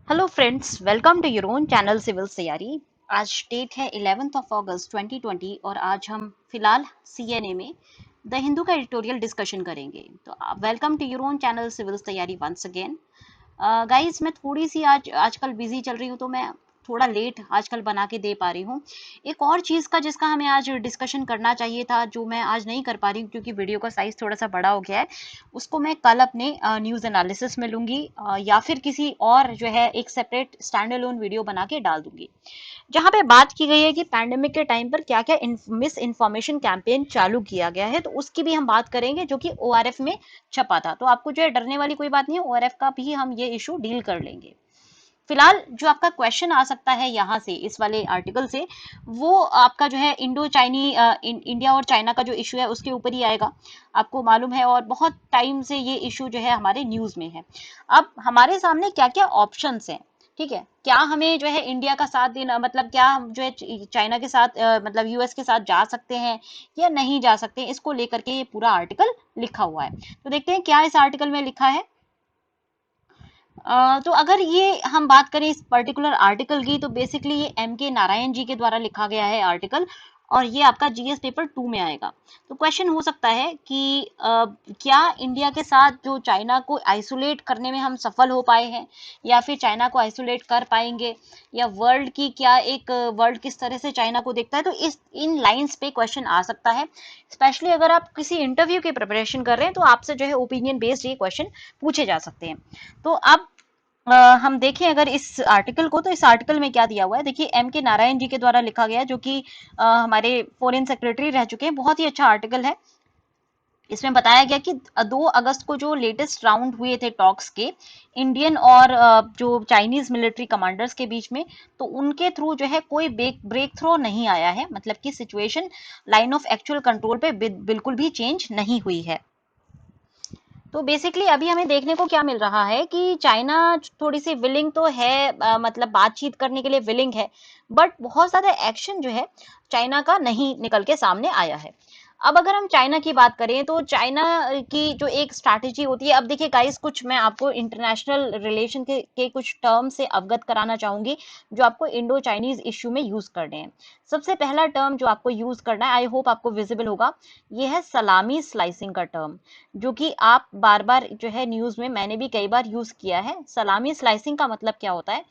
Hello friends, welcome to your own channel civil तैयारी। आज date है 11th ऑफ अगस्त 2020 और आज हम फिलहाल सीएनए में द हिंदू का एडिटोरियल डिस्कशन करेंगे। तो welcome to your own channel civil तैयारी वंस अगेन। गाइस, मैं थोड़ी सी आजकल बिजी चल रही हूँ, तो मैं थोड़ा लेट आजकल बना के दे पा रही हूँ। एक और चीज़ का जिसका हमें आज डिस्कशन करना चाहिए था, जो मैं आज नहीं कर पा रही हूँ क्योंकि वीडियो का साइज थोड़ा सा बड़ा हो गया है, उसको मैं कल अपने न्यूज़ एनालिसिस में लूंगी, या फिर किसी और जो है एक सेपरेट स्टैंड अलोन वीडियो बना के डाल दूंगी, जहां पे बात की गई है कि पैंडेमिक के टाइम पर क्या क्या मिस इन्फॉर्मेशन कैंपेन चालू किया गया है। तो उसकी भी हम बात करेंगे, जो कि ओआरएफ में छपा था। तो आपको जो है डरने वाली कोई बात नहीं है, ओआरएफ का भी हम ये इशू डील कर लेंगे। फिलहाल जो आपका क्वेश्चन आ सकता है यहाँ से, इस वाले आर्टिकल से, वो आपका जो है इंडो चाइनी इंडिया और चाइना का जो इशू है उसके ऊपर ही आएगा। आपको मालूम है, और बहुत टाइम से ये इशू जो है हमारे न्यूज में है। अब हमारे सामने क्या क्या ऑप्शंस हैं, ठीक है, क्या हमें जो है इंडिया का साथ देना, मतलब क्या हम जो है चाइना के साथ मतलब यूएस के साथ जा सकते हैं या नहीं जा सकते हैं, इसको लेकर के ये पूरा आर्टिकल लिखा हुआ है। तो देखते हैं क्या इस आर्टिकल में लिखा है। तो अगर ये हम बात करें इस पर्टिकुलर आर्टिकल की, तो बेसिकली ये एम के नारायण जी के द्वारा लिखा गया है आर्टिकल, और ये आपका जीएस पेपर 2 में आएगा। तो क्वेश्चन हो सकता है कि क्या इंडिया के साथ जो चाइना को आइसोलेट करने में हम सफल हो पाए हैं, या फिर चाइना को आइसोलेट कर पाएंगे, या वर्ल्ड की क्या एक वर्ल्ड किस तरह से चाइना को देखता है। तो इस इन लाइंस पे क्वेश्चन आ सकता है। स्पेशली अगर आप किसी इंटरव्यू की प्रिपरेशन कर रहे हैं, तो आपसे जो है ओपिनियन बेस्ड ये क्वेश्चन पूछे जा सकते हैं। तो अब हम देखें अगर इस आर्टिकल को, तो इस आर्टिकल में क्या दिया हुआ है, देखिए एम के नारायण जी के द्वारा लिखा गया है, जो कि हमारे फॉरेन सेक्रेटरी रह चुके हैं। बहुत ही अच्छा आर्टिकल है। इसमें बताया गया कि 2 अगस्त को जो लेटेस्ट राउंड हुए थे टॉक्स के, इंडियन और जो चाइनीज मिलिट्री कमांडर्स के बीच में, तो उनके थ्रू जो है कोई ब्रेक थ्रू नहीं आया है, मतलब कि situation line of actual control पे बिल्कुल भी चेंज नहीं हुई है। तो बेसिकली अभी हमें देखने को क्या मिल रहा है कि चाइना थोड़ी सी विलिंग तो है, मतलब बातचीत करने के लिए विलिंग है, बट बहुत ज्यादा एक्शन जो है चाइना का नहीं निकल के सामने आया है। अब अगर हम चाइना की बात करें, तो चाइना की जो एक स्ट्रैटेजी होती है, अब देखिए गाइस, कुछ मैं आपको इंटरनेशनल रिलेशन के कुछ टर्म से अवगत कराना चाहूंगी, जो आपको इंडो चाइनीज इश्यू में यूज करने हैं। सबसे पहला टर्म जो आपको यूज करना है, आई होप आपको विजिबल होगा, ये है सलामी स्लाइसिंग का टर्म, जो कि आप बार बार जो है न्यूज में मैंने भी कई बार यूज किया है। सलामी स्लाइसिंग का मतलब क्या होता है?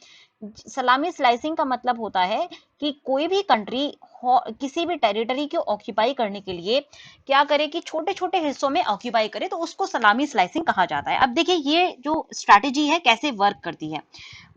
सलामी स्लाइसिंग का मतलब होता है कि कोई भी कंट्री किसी भी टेरिटरी को ऑक्यूपाई करने के लिए क्या करे कि छोटे छोटे हिस्सों में ऑक्यूपाई करे, तो उसको सलामी स्लाइसिंग कहा जाता है। अब देखिए ये जो स्ट्रैटेजी है कैसे वर्क करती है।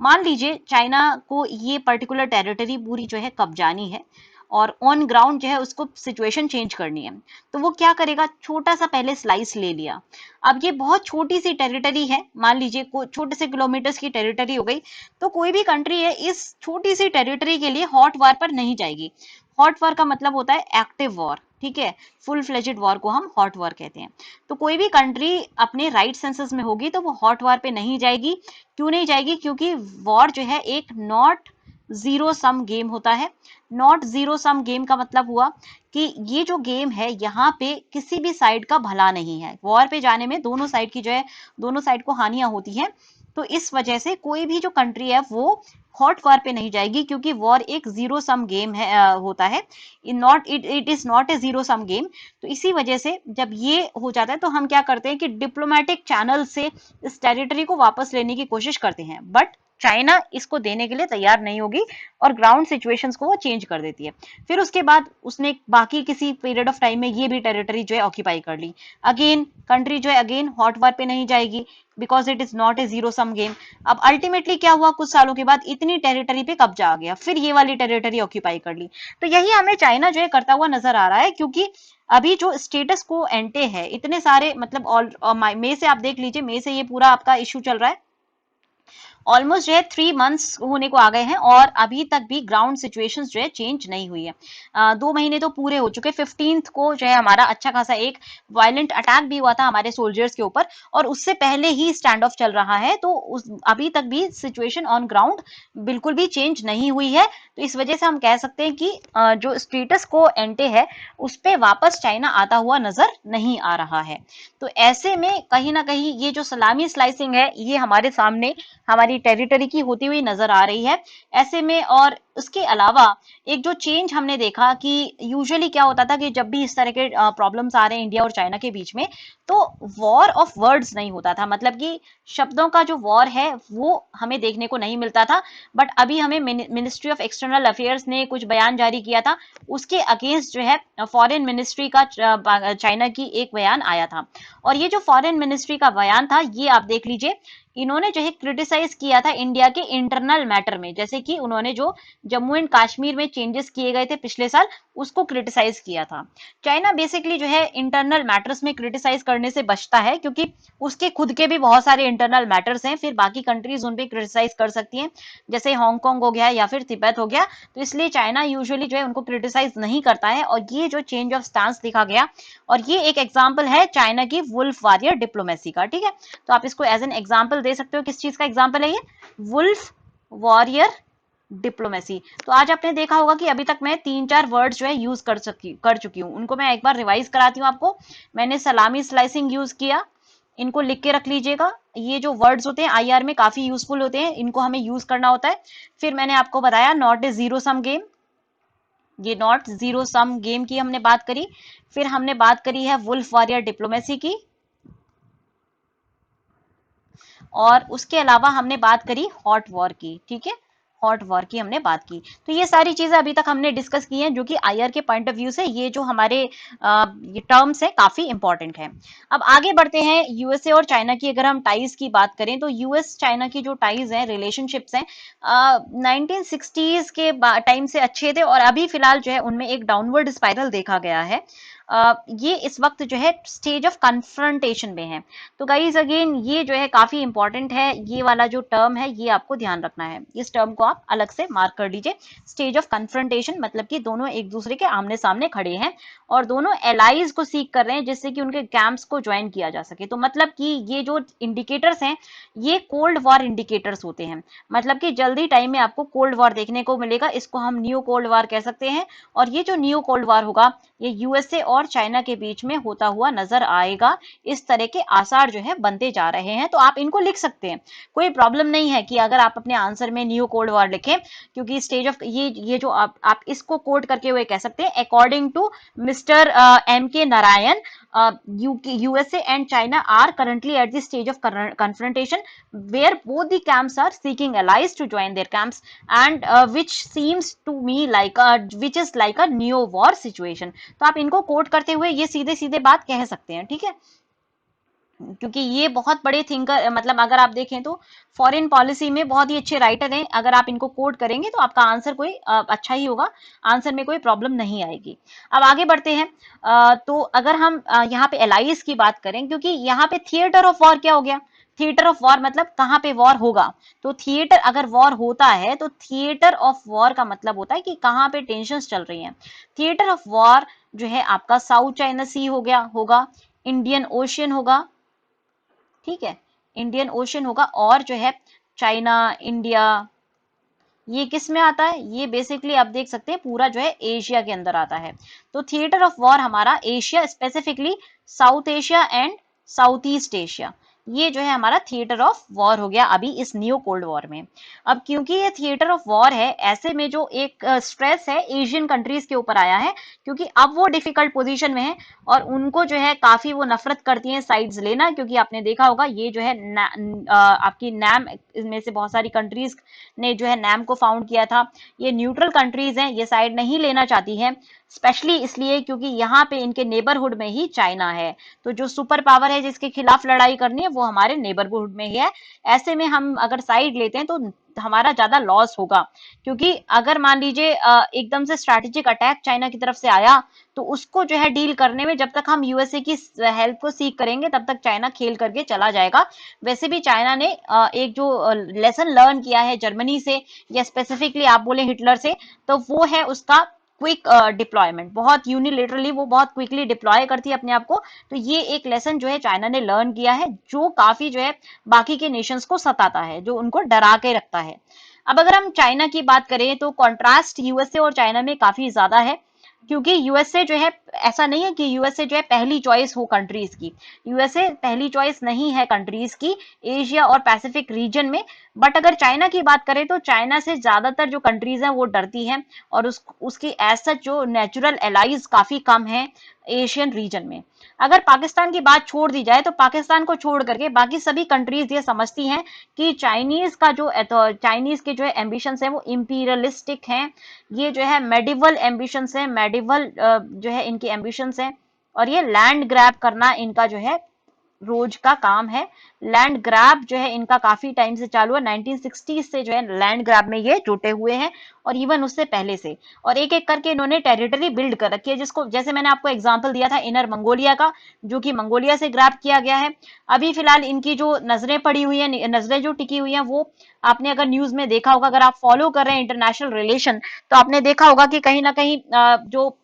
मान लीजिए चाइना को ये पर्टिकुलर टेरिटरी पूरी जो है कब्जानी है, और ऑन ग्राउंड जो है उसको सिचुएशन चेंज करनी है। तो वो क्या करेगा, छोटा सा पहले स्लाइस ले लिया। अब ये बहुत छोटी सी टेरिटरी है, मान लीजिए छोटे से किलोमीटर्स की टेरिटरी हो गई, तो कोई भी कंट्री है इस छोटी सी टेरिटरी के लिए हॉट वार पर नहीं जाएगी। हॉट वार का मतलब होता है एक्टिव वॉर, ठीक है, फुल फ्लेजेड वॉर को हम हॉट वॉर कहते हैं। तो कोई भी कंट्री अपने राइट सेंसेस में होगी तो वो हॉट वॉर पे नहीं जाएगी। क्यों नहीं जाएगी? क्योंकि वॉर जो है एक नॉट जीरो सम गेम होता है। नॉट जीरो सम गेम का मतलब हुआ कि ये जो गेम है यहाँ पे किसी भी साइड का भला नहीं है। वॉर पे जाने में दोनों साइड की जो है, दोनों साइड को हानियां होती हैं। तो इस वजह से कोई भी जो कंट्री है वो हॉट वॉर पे नहीं जाएगी, क्योंकि वॉर एक जीरो सम गेम है, होता है। It is not a zero sum game. तो इसी वजह से जब ये हो जाता है, तो हम क्या करते हैं कि डिप्लोमेटिक चैनल से इस टेरिटरी को वापस लेने की कोशिश करते हैं, बट चाइना इसको देने के लिए तैयार नहीं होगी, और ग्राउंड सिचुएशंस को वो चेंज कर देती है। फिर उसके बाद उसने बाकी किसी पीरियड ऑफ टाइम में ये भी टेरिटरी जो है ऑक्यूपाई कर ली। अगेन कंट्री जो है अगेन हॉट वार पे नहीं जाएगी, because it is not a zero sum game. अब अल्टीमेटली क्या हुआ, कुछ सालों के बाद इतनी टेरिटरी पे कब्जा आ गया, फिर ये वाली टेरिटरी ऑक्यूपाई कर ली। तो यही हमें चाइना जो है करता हुआ नजर आ रहा है, क्योंकि अभी जो स्टेटस को एंटे है इतने सारे, मतलब ऑल मई से आप देख लीजिए, मई से ये पूरा आपका इशू चल रहा है। ऑलमोस्ट जो है 3 मंथ्स होने को आ गए हैं, और अभी तक भी ग्राउंड सिचुएशंस जो है चेंज नहीं हुई है। 2 महीने तो पूरे हो चुके। 15th को जो है हमारा अच्छा खासा एक वायलेंट अटैक भी हुआ था हमारे सोल्जर्स के ऊपर, और उससे पहले ही स्टैंड ऑफ चल रहा है। तो अभी तक भी सिचुएशन ऑन ग्राउंड बिल्कुल भी चेंज नहीं हुई है। तो इस वजह से हम कह सकते हैं कि जो स्टेटस को एंटे है उस पर वापस चाइना आता हुआ नजर नहीं आ रहा है। तो ऐसे में कहीं ना कहीं ये जो सलामी स्लाइसिंग है, ये हमारे सामने हमारी हमारी टेरिटरी की होती हुई नजर आ रही है ऐसे में। और उसके अलावा एक जो चेंज हमने देखा कि यूजुअली क्या होता था कि जब भी इस तरह के प्रॉब्लम्स आ रहे हैं इंडिया और चाइना के बीच में, तो वॉर ऑफ वर्ड्स नहीं होता था, मतलब कि शब्दों का जो वॉर है वो हमें देखने को नहीं मिलता था। बट अभी हमें मिनिस्ट्री ऑफ एक्सटर्नल अफेयर्स ने कुछ बयान जारी किया था, उसके अगेंस्ट जो है फॉरेन मिनिस्ट्री का चाइना की एक बयान आया था। और ये जो फॉरेन मिनिस्ट्री का बयान था ये आप देख लीजिए, इन्होंने जो है क्रिटिसाइज किया था इंडिया के इंटरनल मैटर में, जैसे कि उन्होंने जो जम्मू एंड कश्मीर में चेंजेस किए गए थे पिछले साल उसको क्रिटिसाइज किया था। चाइना बेसिकली जो है इंटरनल मैटर्स में क्रिटिसाइज करने से बचता है, क्योंकि उसके खुद के भी बहुत सारे इंटरनल मैटर्स हैं, फिर बाकी कंट्रीज उन पे क्रिटिसाइज कर सकती हैं, जैसे हांगकांग हो गया या फिर तिब्बत हो गया। तो इसलिए चाइना यूजुअली जो है उनको क्रिटिसाइज नहीं करता है, और ये जो चेंज ऑफ स्टांस दिखा गया, और ये एक एग्जाम्पल है चाइना की वुल्फ वॉरियर डिप्लोमेसी का। ठीक है, तो आप इसको एज एन एग्जाम्पल दे सकते हो। किस चीज का एग्जाम्पल है ये? Wolf warrior diplomacy. तो आज आपने देखा होगा कि अभी तक मैं 3-4 वर्ड्स जो है यूज कर चुकी हूं, उनको मैं एक बार रिवाइज कराती हूँ आपको। मैंने सलामी स्लाइसिंग यूज किया, इनको लिख के रख लीजिएगा। ये जो वर्ड्स होते हैं आईआर में काफी यूजफुल होते हैं, इनको हमें यूज करना होता है। फिर मैंने आपको बताया not a zero sum game, ये नॉट जीरो सम गेम की हमने बात करी। फिर हमने बात करी है वुल्फ वॉरियर डिप्लोमेसी की, और उसके अलावा हमने बात करी हॉट वॉर की। ठीक है, हॉट वॉर की हमने बात की। तो ये सारी चीजें अभी तक हमने डिस्कस की हैं, जो कि आईआर के पॉइंट ऑफ व्यू से ये जो हमारे ये टर्म्स है काफी इंपॉर्टेंट है। अब आगे बढ़ते हैं। यूएसए और चाइना की अगर हम टाइज की बात करें, तो यूएस चाइना की जो टाइज हैं, रिलेशनशिप्स हैं, 1960s के टाइम से अच्छे थे, और अभी फिलहाल जो है उनमें एक डाउनवर्ड स्पाइरल देखा गया है। ये इस वक्त जो है स्टेज ऑफ कन्फ्रंटेशन में है। तो गाइज अगेन ये जो है काफी इंपॉर्टेंट है, ये वाला जो टर्म है ये आपको ध्यान रखना है, इस टर्म को आप अलग से मार्क कर लीजिए। स्टेज ऑफ कन्फ्रंटेशन मतलब कि दोनों एक दूसरे के आमने सामने खड़े हैं और दोनों एलाइज को सीख कर रहे हैं, जिससे कि उनके कैंप्स को ज्वाइन किया जा सके। तो मतलब कि ये जो इंडिकेटर्स हैं ये कोल्ड वॉर इंडिकेटर्स होते हैं, मतलब कि जल्दी टाइम में आपको कोल्ड वॉर देखने को मिलेगा, इसको हम न्यू कोल्ड वॉर कह सकते हैं। और ये जो न्यू कोल्ड वॉर होगा ये यूएसए और चाइना के बीच में होता हुआ नजर आएगा। इस तरह के आसार जो है बनते जा रहे हैं, तो आप इनको लिख सकते हैं, कोई प्रॉब्लम नहीं है कि अगर आप अपने आंसर में न्यू कोल्ड वॉर लिखें, क्योंकि स्टेज ऑफ ये जो आप इसको कोट करके हुए कह सकते हैं, अकॉर्डिंग टू मिस्टर एम के Narayan, USA and China are currently at the stage of confrontation where both the camps are seeking allies to join their camps, and which seems to me like which is like a neo war situation। तो आप इनको coat करते हुए ये सीधे सीधे बात कह सकते हैं। ठीक है, क्योंकि ये बहुत बड़े थिंकर, मतलब अगर आप देखें तो फॉरेन पॉलिसी में बहुत ही अच्छे राइटर हैं, अगर आप इनको कोट करेंगे तो आपका आंसर कोई अच्छा ही होगा, आंसर में कोई प्रॉब्लम नहीं आएगी। अब आगे बढ़ते हैं। तो अगर हम यहाँ पे एलाइज की बात करें, क्योंकि यहाँ पे थिएटर ऑफ वॉर क्या हो गया, थिएटर ऑफ वॉर मतलब कहाँ पे वॉर होगा, तो थिएटर अगर वॉर होता है तो थिएटर ऑफ वॉर का मतलब होता है कि कहाँ पे टेंशन चल रही हैं। थिएटर ऑफ वॉर जो है आपका साउथ चाइना सी हो गया होगा, इंडियन ओशियन होगा, ठीक है, इंडियन ओशन होगा, और जो है चाइना, इंडिया, ये किस में आता है, ये बेसिकली आप देख सकते हैं पूरा जो है एशिया के अंदर आता है। तो थिएटर ऑफ वॉर हमारा Asia, specifically south Asia and south east Asia, ये जो है हमारा थिएटर ऑफ वॉर हो गया अभी इस न्यू कोल्ड वॉर में। अब क्योंकि ये थिएटर ऑफ वॉर है, ऐसे में जो एक स्ट्रेस है एशियन कंट्रीज के ऊपर आया है, क्योंकि अब वो डिफिकल्ट पोजीशन में है और उनको जो है काफी वो नफरत करती हैं साइड्स लेना, क्योंकि आपने देखा होगा ये जो है आपकी नैम में से बहुत सारी कंट्रीज ने जो है नैम को फाउंड किया था, ये न्यूट्रल कंट्रीज हैं, ये साइड नहीं लेना चाहती हैं, स्पेशली इसलिए क्योंकि यहाँ पे इनके नेबरहुड में ही चाइना है। तो जो सुपर पावर है जिसके खिलाफ लड़ाई करनी है वो हमारे नेबरहुड में ही है। ऐसे में हम अगर साइड लेते हैं तो हमारा ज्यादा लॉस होगा, क्योंकि अगर मान लीजिए एकदम से स्ट्रैटेजिक अटैक चाइना की तरफ से आया तो उसको जो है डील करने में जब तक हम यूएसए की हेल्प को सीख करेंगे तब तक चाइना खेल करके चला जाएगा। वैसे भी चाइना ने एक जो लेसन लर्न किया है जर्मनी से, या स्पेसिफिकली आप बोले हिटलर से, तो वो है उसका क्विक डिप्लॉयमेंट, बहुत यूनिलेटरली वो बहुत क्विकली डिप्लॉय करती है अपने आप को। तो ये एक लेसन जो है चाइना ने लर्न किया है, जो काफी जो है बाकी के नेशंस को सताता है, जो उनको डरा के रखता है। अब अगर हम चाइना की बात करें तो कॉन्ट्रास्ट यूएसए और चाइना में काफी ज्यादा है। क्योंकि यूएसए जो है, ऐसा नहीं है कि यूएसए जो है पहली चॉइस हो कंट्रीज की, यूएसए पहली चॉइस नहीं है कंट्रीज की एशिया और पैसिफिक रीजन में। बट अगर चाइना की बात करें तो चाइना से ज्यादातर जो कंट्रीज हैं वो डरती हैं, और उसकी एज सच जो नेचुरल एलाइज काफी कम है एशियन रीजन में। अगर पाकिस्तान की बात छोड़ दी जाए तो पाकिस्तान को छोड़ करके बाकी सभी कंट्रीज ये समझती हैं कि चाइनीज के जो है एम्बिशंस है वो इंपीरियलिस्टिक हैं, ये जो है मेडिवल एम्बिशंस है, मेडिवल जो है इनके एम्बिशंस हैं, और ये लैंड ग्रैब करना इनका जो है रोज का काम है। लैंड ग्रैब जो है इनका काफी टाइम से चालू है, 1960 से जो है लैंड ग्रैब में ये जुटे हुए हैं, और इवन उससे पहले से, और एक एक करके इन्होंने टेरिटरी बिल्ड कर रखी है, जिसको जैसे मैंने आपको एग्जांपल दिया था इनर मंगोलिया का, जो कि मंगोलिया से ग्रैब किया गया है। अभी फिलहाल इनकी जो नजरें पड़ी हुई है, नजरें जो टिकी हुई हैं, वो आपने अगर न्यूज में देखा होगा, अगर आप फॉलो कर रहे हैं इंटरनेशनल रिलेशन, तो आपने देखा होगा कि कहीं ना कहीं जो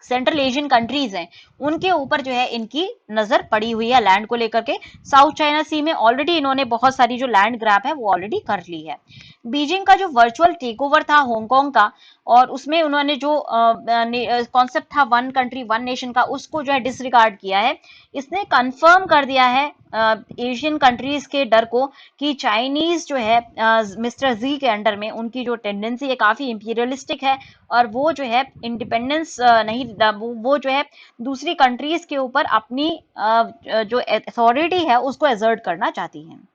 सेंट्रल एशियन कंट्रीज हैं उनके ऊपर जो है इनकी नजर पड़ी हुई है लैंड को लेकर के। साउथ चाइना सी में ऑलरेडी इन्होंने बहुत सारी जो लैंड ग्रैब है वो ऑलरेडी कर ली है। बीजिंग का जो वर्चुअल टेक ओवर था हांगकांग का, और उसमें उन्होंने जो कॉन्सेप्ट था वन कंट्री वन नेशन का, उसको जो है डिसरिगार्ड किया है। इसने कंफर्म कर दिया है एशियन कंट्रीज के डर को कि चाइनीज जो है मिस्टर जी के अंडर में उनकी जो टेंडेंसी है काफी इंपीरियलिस्टिक है, और वो जो है इंडिपेंडेंस नहीं, वो जो है दूसरी कंट्रीज के ऊपर अपनी जो अथॉरिटी है उसको एजर्ट करना चाहती हैं।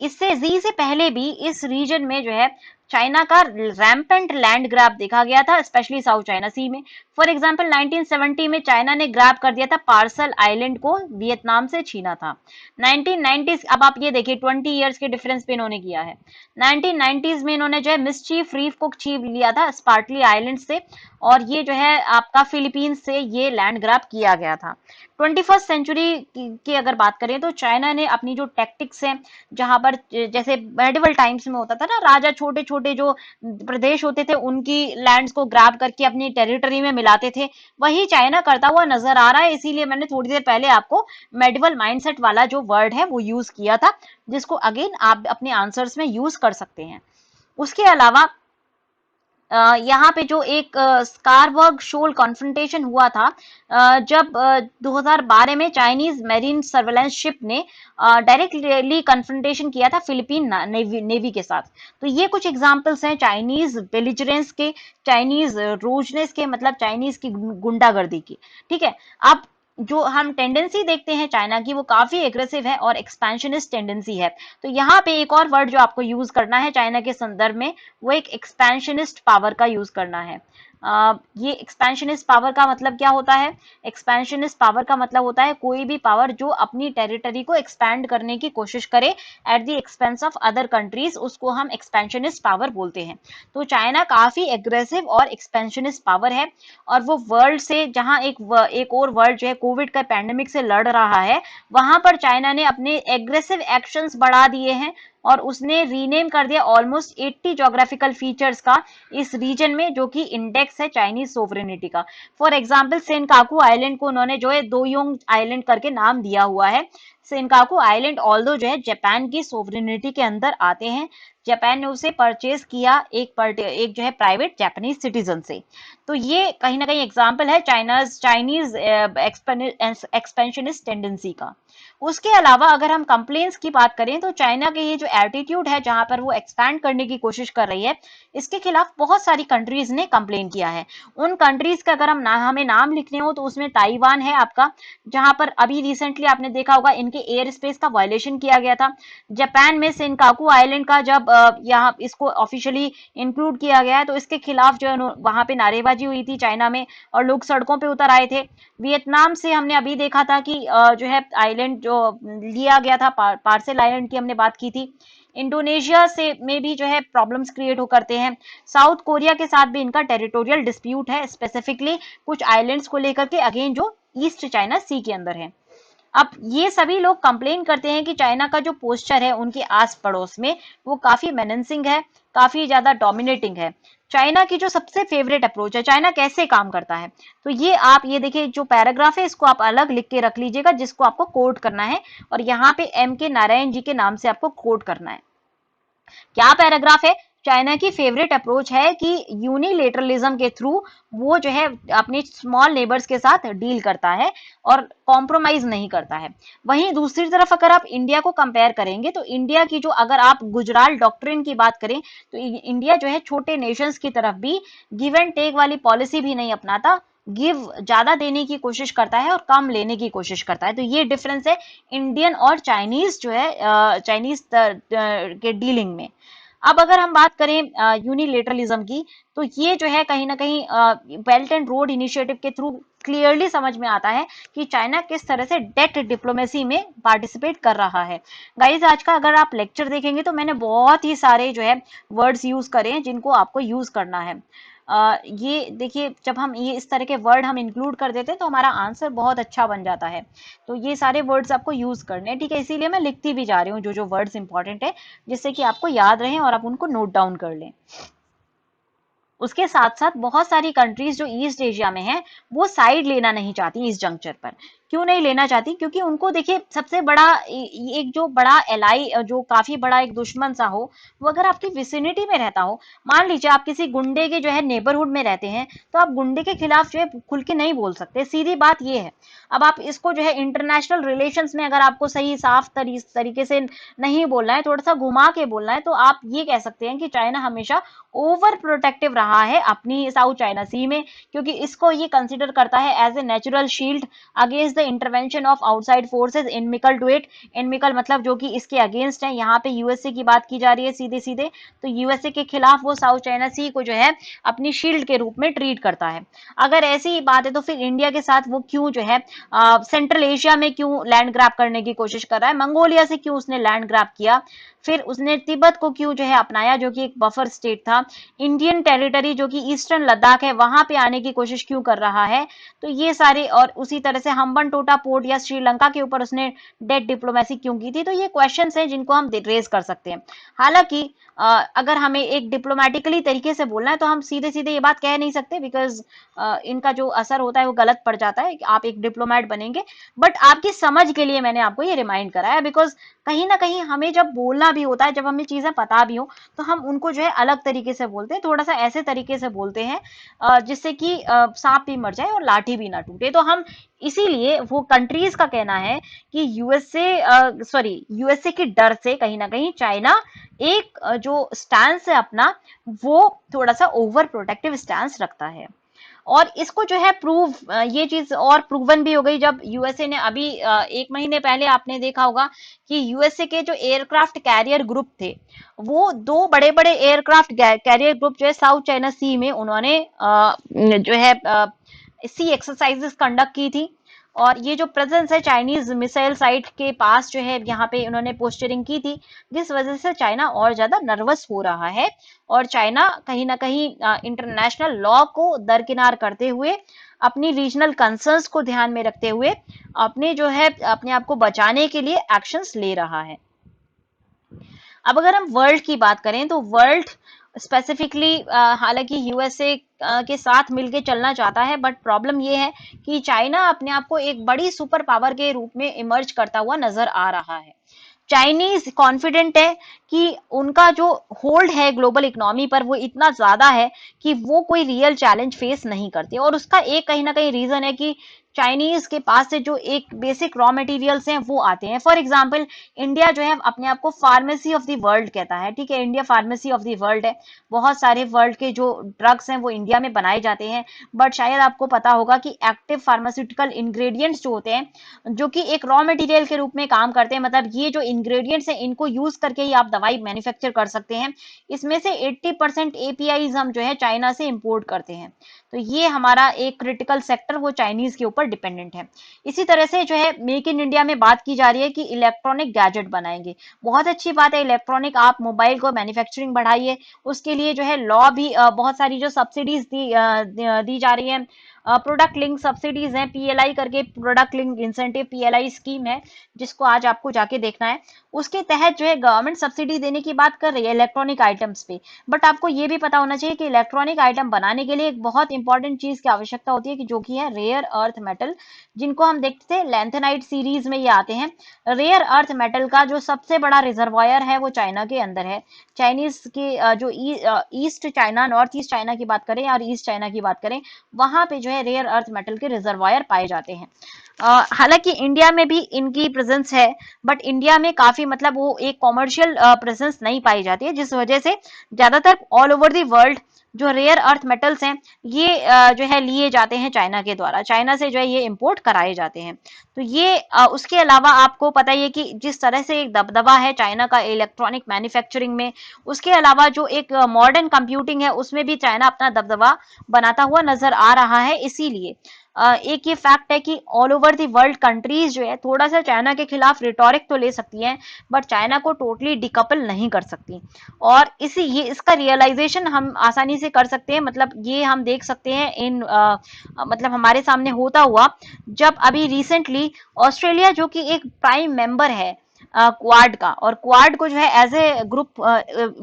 इससे जी से पहले भी इस रीजन में जो है चाइना का रैम्पेंट लैंड ग्रैब देखा गया था, स्पेशली साउथ चाइना सी में। फॉर एग्जांपल 1970 में चाइना ने ग्रैब कर दिया था पार्सल आइलैंड को, वियतनाम से छीना था। 1990s, अब आप ये देखिए 20 इयर्स के डिफरेंस पे इन्होंने किया है। 1990s में इन्होंने जो है मिस्चीफ रीफ को छीन लिया था स्पार्टली आइलैंड से, और ये जो है आपका फिलीपींस से ये लैंड ग्रैब किया गया था। 21st सेंचुरी की अगर बात करें तो चाइना ने अपनी जो टैक्टिक्स हैं, जहां पर जैसे मेडिवल टाइम्स में होता था ना, राजा छोटे छोटे जो प्रदेश होते थे उनकी लैंड्स को ग्रैब करके अपनी टेरिटरी में मिलाते थे, वही चाइना करता हुआ नजर आ रहा है। इसीलिए मैंने थोड़ी देर पहले आपको मेडिवल माइंडसेट वाला जो वर्ड है वो यूज किया था, जिसको अगेन आप अपने आंसर्स में यूज कर सकते हैं। उसके अलावा यहाँ पे जो एक स्कारबर्ग शोल कॉन्फ्रंटेशन हुआ था, जब 2012 में चाइनीज मेरीन सर्वेलेंस शिप ने डायरेक्टली कन्फ्रंटेशन किया था फिलीपीन नेवी के साथ। तो ये कुछ एग्जांपल्स हैं चाइनीज बेलिजरेंस के, चाइनीज रोजनेस के, मतलब चाइनीज की गुंडागर्दी की। ठीक है, अब जो हम टेंडेंसी देखते हैं चाइना की वो काफी एग्रेसिव है और एक्सपेंशनिस्ट टेंडेंसी है। तो यहाँ पे एक और वर्ड जो आपको यूज करना है चाइना के संदर्भ में, वो एक एक्सपेंशनिस्ट पावर का यूज करना है। ये एक्सपेंशनिस्ट पावर का मतलब क्या होता है? एक्सपेंशनिस्ट पावर का मतलब होता है कोई भी पावर जो अपनी टेरिटरी को एक्सपैंड करने की कोशिश करे at the expense of other countries, उसको हम एक्सपेंशनिस्ट पावर बोलते हैं। तो चाइना काफी एग्रेसिव और एक्सपेंशनिस्ट पावर है, और वो वर्ल्ड से, जहां एक और वर्ल्ड जो है कोविड का पैंडेमिक से लड़ रहा है, वहां पर चाइना ने अपने एग्रेसिव एक्शंस बढ़ा दिए हैं, और उसने रीनेम कर दिया ऑलमोस्ट 80 जोग्राफिकल फीचर्स का इस रीजन में, जो कि इंडेक्स है चाइनीज सोवरेनिटी का। फॉर एग्जांपल सेनकाकू आइलैंड को उन्होंने जो है दोयोंग आइलैंड करके नाम दिया हुआ है। सेनकाकू आइलैंड ऑल्दो जो है जापान की सोवरेनिटी के अंदर आते हैं, जापान ने उसे परचेज किया एक जो है प्राइवेट जापानीज सिटीजन से। तो ये कहीं ना कहीं एग्जांपल है चाइनीज एक्सपेंशनिस्ट टेंडेंसी का। उसके अलावा अगर हम कंप्लेंट्स की बात करें तो चाइना के ये जो एटीट्यूड है जहां पर वो एक्सपैंड करने की कोशिश कर रही है, इसके खिलाफ बहुत सारी कंट्रीज ने कंप्लेन किया है। उन कंट्रीज का अगर हमें नाम लिखने हो तो उसमें ताइवान है आपका, जहां पर अभी रिसेंटली आपने देखा होगा इनके एयर स्पेस का वायलेशन किया गया था। जापान में सेनकाकू आइलैंड का जब यहाँ इसको ऑफिशियली इंक्लूड किया गया है तो इसके खिलाफ जो है वहां पे नारेबाजी हुई थी चाइना में, और लोग सड़कों पे उतर आए थे। वियतनाम से हमने अभी देखा था कि जो है आइलैंड जो लिया गया था, पार्सल आइलैंड की हमने बात की थी। इंडोनेशिया से में भी जो है प्रॉब्लम्स क्रिएट हो करते हैं। साउथ कोरिया के साथ भी इनका टेरिटोरियल डिस्प्यूट है, स्पेसिफिकली कुछ आइलैंड्स को लेकर के, अगेन जो ईस्ट चाइना सी के अंदर है। अब ये सभी लोग कंप्लेन करते हैं कि चाइना का जो पोस्चर है उनके आस पड़ोस में वो काफी मेनेंसिंग है, काफी ज्यादा डोमिनेटिंग है। चाइना की जो सबसे फेवरेट अप्रोच है, चाइना कैसे काम करता है, तो ये आप ये देखिए जो पैराग्राफ है इसको आप अलग लिख के रख लीजिएगा, जिसको आपको कोट करना है, और यहाँ पे एम के नारायण जी के नाम से आपको कोट करना है। क्या पैराग्राफ है? चाइना की फेवरेट अप्रोच है कि यूनिलेटरलिज्म के थ्रू वो जो है अपने स्मॉल नेबर्स के साथ डील करता है और कॉम्प्रोमाइज नहीं करता है। वहीं दूसरी तरफ अगर आप इंडिया को कंपेयर करेंगे तो इंडिया की जो, अगर आप गुजराल डॉक्ट्रिन की बात करें तो इंडिया जो है छोटे नेशंस की तरफ भी गिव एंड टेक वाली पॉलिसी भी नहीं अपनाता, गिव ज्यादा देने की कोशिश करता है और कम लेने की कोशिश करता है। तो ये डिफरेंस है इंडियन और चाइनीज जो है चाइनीज के डीलिंग में। अब अगर हम बात करें यूनिलेटरलिज्म की, तो ये जो है कहीं ना कहीं बेल्ट एंड रोड इनिशिएटिव के थ्रू क्लियरली समझ में आता है कि चाइना किस तरह से डेट डिप्लोमेसी में पार्टिसिपेट कर रहा है। गाइज आज का अगर आप लेक्चर देखेंगे तो मैंने बहुत ही सारे जो है वर्ड्स यूज करे हैं जिनको आपको यूज करना है। ये देखिए, जब हम ये इस तरह के वर्ड हम इंक्लूड कर देते हैं तो हमारा आंसर बहुत अच्छा बन जाता है। तो ये सारे वर्ड्स आपको यूज करने हैं, ठीक है, इसीलिए मैं लिखती भी जा रही हूँ जो जो वर्ड्स इंपॉर्टेंट है, जिससे कि आपको याद रहें और आप उनको नोट डाउन कर लें। उसके साथ साथ बहुत सारी कंट्रीज जो ईस्ट एशिया में हैं वो साइड लेना नहीं चाहती इस जंक्चर पर। क्यों नहीं लेना चाहती? क्योंकि उनको देखिए सबसे बड़ा एक जो बड़ा एलाई, जो काफी बड़ा एक दुश्मन सा हो, वो अगर आपकी विसिनिटी में रहता हो, मान लीजिए आप किसी गुंडे के जो है नेबरहुड में रहते हैं, तो आप गुंडे के खिलाफ जो है खुल के नहीं बोल सकते, सीधी बात ये है। अब आप इसको जो है इंटरनेशनल रिलेशंस में अगर आपको सही साफ तरीके से नहीं बोलना है, थोड़ा सा घुमा के बोलना है, तो आप ये कह सकते हैं कि चाइना हमेशा ओवर प्रोटेक्टिव रहा है अपनी साउथ चाइना सी में, क्योंकि इसको ये कंसिडर करता है as a natural shield against the intervention of outside forces inimical to it. Inimical मतलब जो कि इसके अगेंस्ट है। यहाँ पे यूएसए की बात की जा रही है सीधे सीधे, तो यूएसए के खिलाफ वो साउथ चाइना सी को जो है अपनी शील्ड के रूप में ट्रीट करता है। अगर ऐसी बात है तो फिर इंडिया के साथ वो क्यों जो है सेंट्रल एशिया में क्यों लैंड ग्रैब करने की कोशिश कर रहा है, मंगोलिया से क्यों उसने लैंड ग्रैब किया, फिर उसने तिब्बत को क्यों जो है अपनाया जो कि एक बफर स्टेट था, इंडियन टेरिटरी जो कि ईस्टर्न लद्दाख है वहां पे आने की कोशिश क्यों कर रहा है। तो ये सारे, और उसी तरह से हम्बन टोटा पोर्ट या श्रीलंका के ऊपर उसने डेट डिप्लोमेसी क्यों की थी। तो ये क्वेश्चंस हैं जिनको हम रेज कर सकते हैं। हालांकि अगर हमें एक डिप्लोमेटिकली तरीके से बोलना है तो हम सीधे सीधे ये बात कह नहीं सकते, बिकॉज इनका जो असर होता है वो गलत पड़ जाता है। आप एक डिप्लोमेट बनेंगे, बट आपकी समझ के लिए मैंने आपको ये रिमाइंड कराया, बिकॉज कहीं ना कहीं हमें जब बोलना भी होता है, जब हमें चीजें पता भी हो, तो हम उनको जो है अलग तरीके से बोलते हैं, थोड़ा सा ऐसे तरीके से बोलते हैं जिससे कि सांप भी मर जाए और लाठी भी ना टूटे। तो हम इसीलिए, वो कंट्रीज का कहना है कि यूएसए के डर से कहीं ना कहीं चाइना एक जो स्टैंस है अपना, वो थोड़ा सा ओवर प्रोटेक्टिव स्टैंस रखता है। और इसको जो है प्रूव, ये चीज और प्रूवन भी हो गई जब यूएसए ने अभी 1 महीने पहले आपने देखा होगा कि यूएसए के जो एयरक्राफ्ट कैरियर ग्रुप थे, वो 2 बड़े-बड़े एयरक्राफ्ट कैरियर ग्रुप जो है साउथ चाइना सी में उन्होंने जो है सी एक्सरसाइजेस कंडक्ट की थी। और ये जो प्रेजेंस है चाइनीज मिसाइल साइट के पास जो है, यहाँ पे उन्होंने पोस्टरिंग की थी, जिस वजह से चाइना और ज्यादा नर्वस हो रहा है। और चाइना कहीं ना कहीं इंटरनेशनल लॉ को दरकिनार करते हुए, अपनी रीजनल कंसर्न्स को ध्यान में रखते हुए, अपने जो है अपने आप को बचाने के लिए एक्शंस ले रहा है। अब अगर हम वर्ल्ड की बात करें तो वर्ल्ड स्पेसिफिकली, हालांकि यूएसए के साथ मिलके चलना चाहता है, बट प्रॉब्लम ये है कि चाइना अपने आप को एक बड़ी सुपर पावर के रूप में इमर्ज करता हुआ नजर आ रहा है। चाइनीज कॉन्फिडेंट है कि उनका जो होल्ड है ग्लोबल इकोनॉमी पर वो इतना ज्यादा है कि वो कोई रियल चैलेंज फेस नहीं करते। और उसका एक कहीं ना कहीं रीजन है कि चाइनीज के पास से जो एक बेसिक रॉ मटेरियल्स हैं वो आते हैं। फॉर एग्जांपल, इंडिया जो है अपने आप को फार्मेसी ऑफ द वर्ल्ड कहता है, ठीक है, India pharmacy of the world है। बहुत सारे वर्ल्ड के जो ड्रग्स हैं वो इंडिया में बनाए जाते हैं, बट शायद आपको पता होगा कि एक्टिव फार्मास्यूटिकल इंग्रेडिएंट्स जो होते हैं, जो कि एक रॉ मटेरियल के रूप में काम करते हैं, मतलब ये जो इंग्रेडिएंट्स हैं इनको यूज करके ही आप दवाई मैन्युफैक्चर कर सकते हैं, इसमें से 80% एपीआईज हम जो है चाइना से इंपोर्ट करते हैं। तो ये हमारा एक क्रिटिकल सेक्टर वो चाइनीज के ऊपर डिपेंडेंट है। इसी तरह से जो है मेक इन इंडिया में बात की जा रही है कि इलेक्ट्रॉनिक गैजेट बनाएंगे, बहुत अच्छी बात है। इलेक्ट्रॉनिक आप मोबाइल को मैन्युफैक्चरिंग बढ़ाइए, उसके लिए जो है लॉ भी बहुत सारी जो सब्सिडीज दी जा रही है, प्रोडक्ट लिंक सब्सिडीज हैं, पीएलआई करके product link incentive PLI scheme है, जिसको आज आपको जाके देखना है। उसके तहत जो है गवर्नमेंट सब्सिडी देने की बात कर रही है इलेक्ट्रॉनिक आइटम्स पे। बट आपको ये भी पता होना चाहिए कि इलेक्ट्रॉनिक आइटम बनाने के लिए एक बहुत इंपॉर्टेंट चीज की आवश्यकता होती है कि जो कि है रेयर अर्थ मेटल, जिनको हम देखते थे लैंथेनाइट सीरीज में ये आते हैं। रेयर अर्थ मेटल का जो सबसे बड़ा रिजर्वायर है वो चाइना के अंदर है। चाइनीज के जो east China, north east China की बात करें और ईस्ट चाइना की बात करें, वहां पे जो है रेयर अर्थ मेटल के रिजर्वायर पाए जाते हैं। हालांकि इंडिया में भी इनकी प्रेजेंस है, बट इंडिया में काफी मतलब वो एक कॉमर्शियल प्रेजेंस नहीं पाई जाती है, जिस वजह से ज्यादातर ऑल ओवर द वर्ल्ड जो रेयर अर्थ मेटल्स हैं ये जो है लिए जाते हैं चाइना के द्वारा। चाइना से जो है ये इंपोर्ट कराए जाते हैं। तो ये उसके अलावा आपको पता ही है कि जिस तरह से एक दबदबा है चाइना का इलेक्ट्रॉनिक मैन्युफैक्चरिंग में, उसके अलावा जो एक मॉडर्न कंप्यूटिंग है उसमें भी चाइना अपना दबदबा बनाता हुआ नजर आ रहा है। इसीलिए एक ये फैक्ट है कि all over the world countries जो है थोड़ा सा चाइना के खिलाफ रिटोरिक तो ले सकती हैं, बट चाइना को टोटली डिकपल नहीं कर सकती। और ये इसका रियलाइजेशन हम आसानी से कर सकते हैं, मतलब ये हम देख सकते हैं इन मतलब हमारे सामने होता हुआ, जब अभी रिसेंटली ऑस्ट्रेलिया जो कि एक प्राइम मेंबर है क्वाड का, और क्वाड को जो है एज ए ग्रुप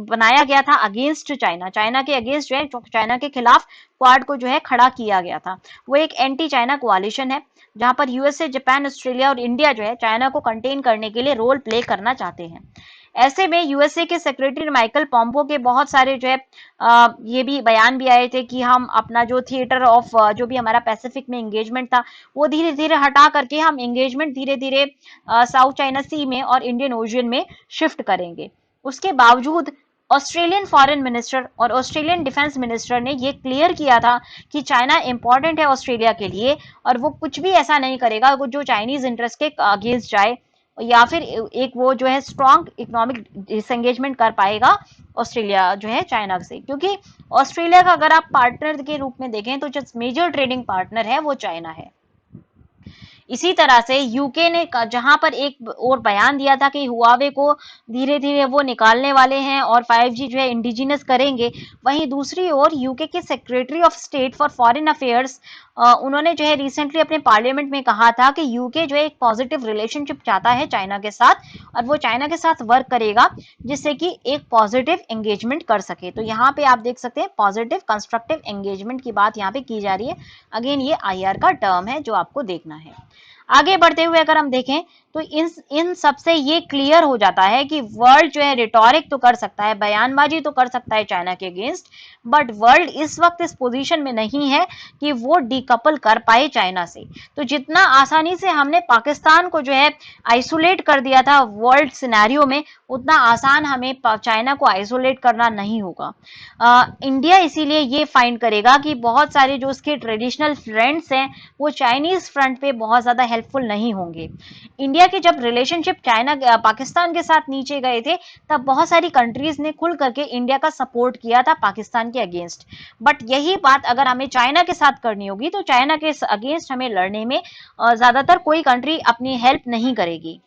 बनाया गया था अगेंस्ट चाइना, चाइना के अगेंस्ट जो है, चाइना के खिलाफ क्वाड को जो है खड़ा किया गया था। वो एक एंटी चाइना कोalition है जहां पर यूएसए, जापान, ऑस्ट्रेलिया और इंडिया जो है चाइना को कंटेन करने के लिए रोल प्ले करना चाहते हैं। ऐसे में यूएसए के सेक्रेटरी माइकल पॉम्पो के बहुत सारे जो है ये भी बयान भी आए थे कि हम अपना जो थिएटर ऑफ जो भी हमारा पैसिफिक में एंगेजमेंट था वो धीरे धीरे हटा करके हम एंगेजमेंट धीरे धीरे साउथ चाइना सी में और इंडियन ओशियन में शिफ्ट करेंगे। उसके बावजूद ऑस्ट्रेलियन फॉरेन मिनिस्टर और ऑस्ट्रेलियन डिफेंस मिनिस्टर ने ये क्लियर किया था कि चाइना इंपॉर्टेंट है ऑस्ट्रेलिया के लिए, और वो कुछ भी ऐसा नहीं करेगा जो चाइनीज इंटरेस्ट के अगेंस्ट जाए, या फिर एक वो जो है स्ट्रॉन्ग इकोनॉमिक डिसएंगेजमेंट कर पाएगा ऑस्ट्रेलिया जो है चाइना से। क्योंकि ऑस्ट्रेलिया का अगर आप पार्टनर के रूप में देखें तो जो मेजर ट्रेडिंग पार्टनर है वो चाइना है। इसी तरह से यूके ने जहां पर एक और बयान दिया था कि हुआवे को धीरे धीरे वो निकालने वाले हैं और 5G जो है इंडिजिनस करेंगे, वहीं दूसरी ओर यूके के secretary of state for foreign affairs उन्होंने जो है रिसेंटली अपने पार्लियामेंट में कहा था कि यूके जो है एक पॉजिटिव रिलेशनशिप चाहता है चाइना के साथ, और वो चाइना के साथ वर्क करेगा जिससे कि एक पॉजिटिव एंगेजमेंट कर सके। तो यहाँ पे आप देख सकते हैं पॉजिटिव कंस्ट्रक्टिव एंगेजमेंट की बात यहाँ पे की जा रही है। अगेन ये आईआर का टर्म है जो आपको देखना है। आगे बढ़ते हुए अगर हम देखें तो इन सबसे ये क्लियर हो जाता है कि वर्ल्ड जो है रिटोरिक तो कर सकता है, बयानबाजी तो कर सकता है चाइना के अगेंस्ट, बट वर्ल्ड इस वक्त इस पोजीशन में नहीं है कि वो डीकपल कर पाए चाइना से। तो जितना आसानी से हमने पाकिस्तान को जो है आइसोलेट कर दिया था वर्ल्ड सिनेरियो में, उतना आसान हमें चाइना को आइसोलेट करना नहीं होगा। इंडिया इसीलिए ये फाइंड करेगा कि बहुत सारे जो उसके ट्रेडिशनल फ्रेंड्स हैं वो चाइनीज फ्रंट पे बहुत ज्यादा हेल्पफुल नहीं होंगे। इंडिया के जब रिलेशनशिप चाइना पाकिस्तान के साथ नीचे गए थे तब बहुत सारी कंट्रीज ने खुल करके इंडिया का सपोर्ट किया था पाकिस्तान के अगेंस्ट, बट यही बात अगर हमें चाइना के साथ करनी होगी तो चाइना के अगेंस्ट हमें लड़ने में ज्यादातर कोई कंट्री अपनी हेल्प नहीं करेगी।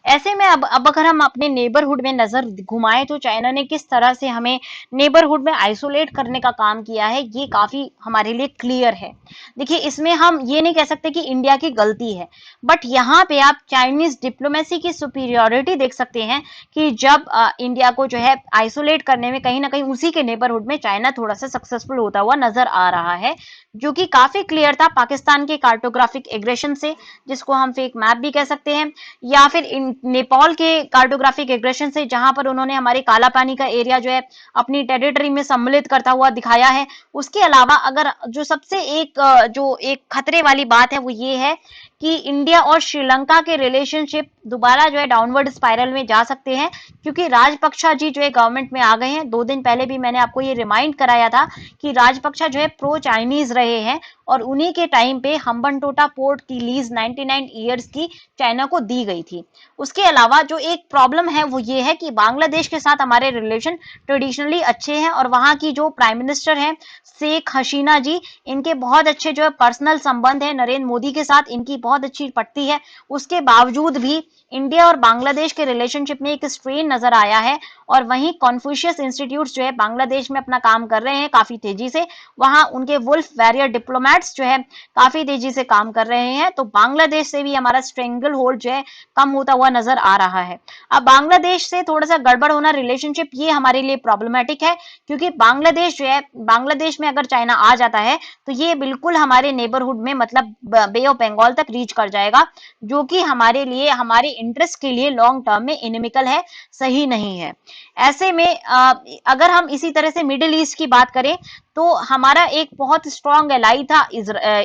ऐसे में अब अगर हम अपने नेबरहुड में नजर घुमाएं तो चाइना ने किस तरह से हमें नेबरहुड में आइसोलेट करने का काम किया है ये काफी हमारे लिए क्लियर है। देखिए इसमें हम ये नहीं कह सकते कि इंडिया की गलती है, बट यहाँ पे आप चाइनीज डिप्लोमेसी की सुपीरियोरिटी देख सकते हैं कि जब इंडिया को जो है आइसोलेट करने में कहीं ना कहीं उसी के नेबरहुड में चाइना थोड़ा सा सक्सेसफुल होता हुआ नजर आ रहा है, जो कि काफी क्लियर था पाकिस्तान के कार्टोग्राफिक एग्रेशन से, जिसको हम फेक मैप भी कह सकते हैं, या फिर नेपाल के कार्टोग्राफिक एग्रेशन से जहां पर उन्होंने हमारे काला पानी का एरिया जो है अपनी टेरिटरी में सम्मिलित करता हुआ दिखाया है। उसके अलावा अगर जो सबसे एक खतरे वाली बात है वो ये है कि इंडिया और श्रीलंका के रिलेशनशिप दोबारा जो है डाउनवर्ड स्पाइरल में जा सकते हैं, क्योंकि राजपक्षा जी जो है गवर्नमेंट में आ गए हैं। 2 दिन पहले भी मैंने आपको ये रिमाइंड कराया था कि राजपक्षा जो है प्रो चाइनीज रहे हैं और उन्हीं के टाइम पे हम्बनटोटा पोर्ट की लीज 99 ईयर्स की चाइना को दी गई थी। उसके अलावा जो एक प्रॉब्लम है वो ये है कि बांग्लादेश के साथ हमारे रिलेशन ट्रेडिशनली अच्छे हैं और वहां की जो प्राइम मिनिस्टर हैं शेख हसीना जी, इनके बहुत अच्छे जो है पर्सनल संबंध है नरेंद्र मोदी के साथ, इनकी बहुत अच्छी पटती है। उसके बावजूद भी इंडिया और बांग्लादेश के रिलेशनशिप में एक स्ट्रेन नजर आया है, और वहीं कॉन्फ्यूशियस इंस्टीट्यूट्स जो है बांग्लादेश में अपना काम कर रहे हैं काफी तेजी से, वहां उनके वुल्फ वॉरियर डिप्लोमेट्स जो है काफी तेजी से काम कर रहे हैं। तो बांग्लादेश से भी हमारा स्ट्रेंगल होल्ड जो है कम होता हुआ नजर आ रहा है। अब बांग्लादेश से थोड़ा सा गड़बड़ होना रिलेशनशिप, ये हमारे लिए प्रॉब्लमेटिक है, क्योंकि बांग्लादेश जो है, बांग्लादेश में अगर चाइना आ जाता है तो ये बिल्कुल हमारे नेबरहुड में, मतलब बे ऑफ बंगाल तक रीच कर जाएगा, जो कि हमारे लिए, हमारे इंटरेस्ट के लिए लॉन्ग टर्म में इनमिकल है, सही नहीं है। ऐसे में अगर हम इसी तरह से मिडिल ईस्ट की बात करें तो हमारा एक बहुत स्ट्रॉन्ग एलाई था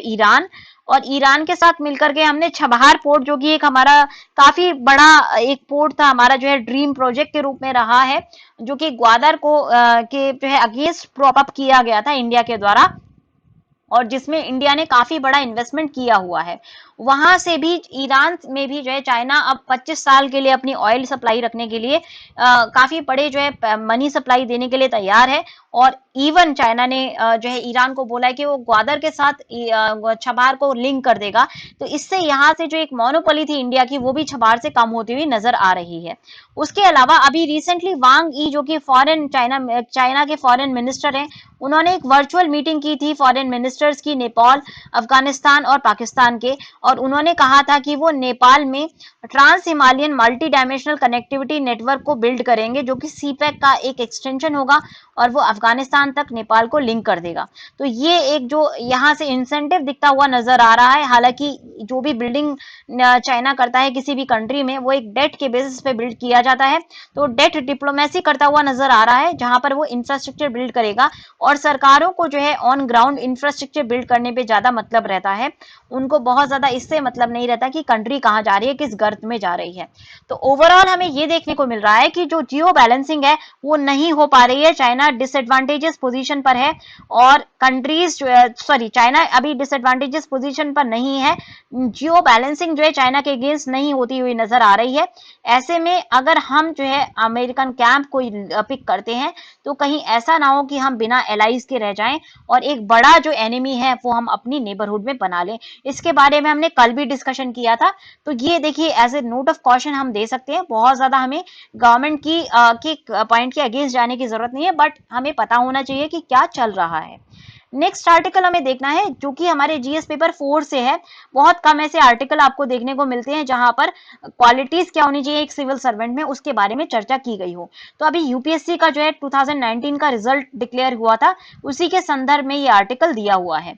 ईरान, और ईरान के साथ मिलकर के हमने छबहार पोर्ट, जो कि एक हमारा काफी बड़ा एक पोर्ट था, हमारा जो है ड्रीम प्रोजेक्ट के रूप में रहा है, जो कि ग्वादर को के जो है अगेंस्ट प्रॉप अप किया गया था इंडिया के द्वारा, और जिसमें इंडिया ने काफी बड़ा इन्वेस्टमेंट किया हुआ है। वहां से भी ईरान में भी जो है चाइना अब 25 साल के लिए अपनी ऑयल सप्लाई रखने के लिए काफी बड़े जो है मनी सप्लाई देने के लिए तैयार है, और इवन चाइना ने जो है ईरान को बोला है कि वो ग्वादर के साथ छबार को लिंक कर देगा। तो इससे यहाँ से जो एक मोनोपोली थी इंडिया की, वो भी छबार से कम होती हुई नजर आ रही है। उसके अलावा अभी रिसेंटली वांग ई, जो कि चाइना के फॉरेन मिनिस्टर हैं, उन्होंने एक वर्चुअल मीटिंग की थी फॉरेन मिनिस्टर्स की, नेपाल, अफगानिस्तान और पाकिस्तान के, और उन्होंने कहा था कि वो नेपाल में trans Himalayan multi dimensional connectivity network को बिल्ड करेंगे, जो कि सीपैक का एक एक्सटेंशन होगा, और वो अफगानिस्तान तक नेपाल को लिंक कर देगा। तो ये एक जो यहाँ से इंसेंटिव दिखता हुआ नजर आ रहा है। हालांकि जो भी बिल्डिंग चाइना करता है किसी भी कंट्री में, वो एक डेट के बेसिस पे बिल्ड किया जाता है, तो डेट डिप्लोमेसी करता हुआ नजर आ रहा है, जहां पर वो इंफ्रास्ट्रक्चर बिल्ड करेगा, और सरकारों को जो है ऑन ग्राउंड इंफ्रास्ट्रक्चर बिल्ड करने पे ज्यादा मतलब रहता है, उनको बहुत ज्यादा इससे मतलब नहीं रहता कि कंट्री कहाँ जा रही है, किस गर्त में जा रही है। तो ओवरऑल हमें ये देखने को मिल रहा है कि जो जियो बैलेंसिंग है वो नहीं हो पा रही है, चाइना डिसएडवांटेजेस पोजीशन पर है, और कंट्रीज जो है, सॉरी, चाइना अभी डिसएडवांटेजेस पोजीशन पर नहीं है, जियो बैलेंसिंग जो है चाइना के अगेंस्ट नहीं होती हुई नजर आ रही है। ऐसे में अगर हम जो है अमेरिकन कैंप को पिक करते हैं तो कहीं ऐसा ना हो कि हम बिना एलाइज के रह जाएं, और एक बड़ा जो एनिमी है वो हम अपनी नेबरहुड में बना लें। इसके बारे में हमने कल भी डिस्कशन किया था। तो ये देखिए as a note of caution हम दे सकते हैं, बहुत ज्यादा हमें गवर्नमेंट की पॉइंट के अगेंस्ट जाने की जरूरत नहीं है, बट हमें पता होना चाहिए कि क्या चल रहा है। नेक्स्ट आर्टिकल हमें देखना है, जो कि हमारे जीएस पेपर 4 से है। बहुत कम ऐसे आर्टिकल आपको देखने को मिलते हैं जहां पर क्वालिटीज क्या होनी चाहिए एक सिविल सर्वेंट में, उसके बारे में चर्चा की गई हो। तो अभी यूपीएससी का जो है 2019 का रिजल्ट डिक्लेयर हुआ था, उसी के संदर्भ में ये आर्टिकल दिया हुआ है।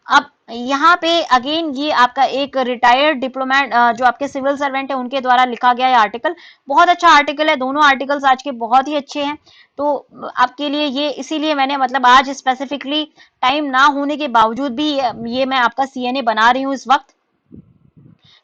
अब यहाँ पे अगेन ये आपका एक रिटायर्ड डिप्लोमेट जो आपके सिविल सर्वेंट है उनके द्वारा लिखा गया है आर्टिकल। बहुत अच्छा आर्टिकल है, दोनों आर्टिकल्स आज के बहुत ही अच्छे हैं। तो आपके लिए ये इसीलिए मैंने मतलब आज स्पेसिफिकली टाइम ना होने के बावजूद भी ये मैं आपका सीएनए बना रही हूँ इस वक्त,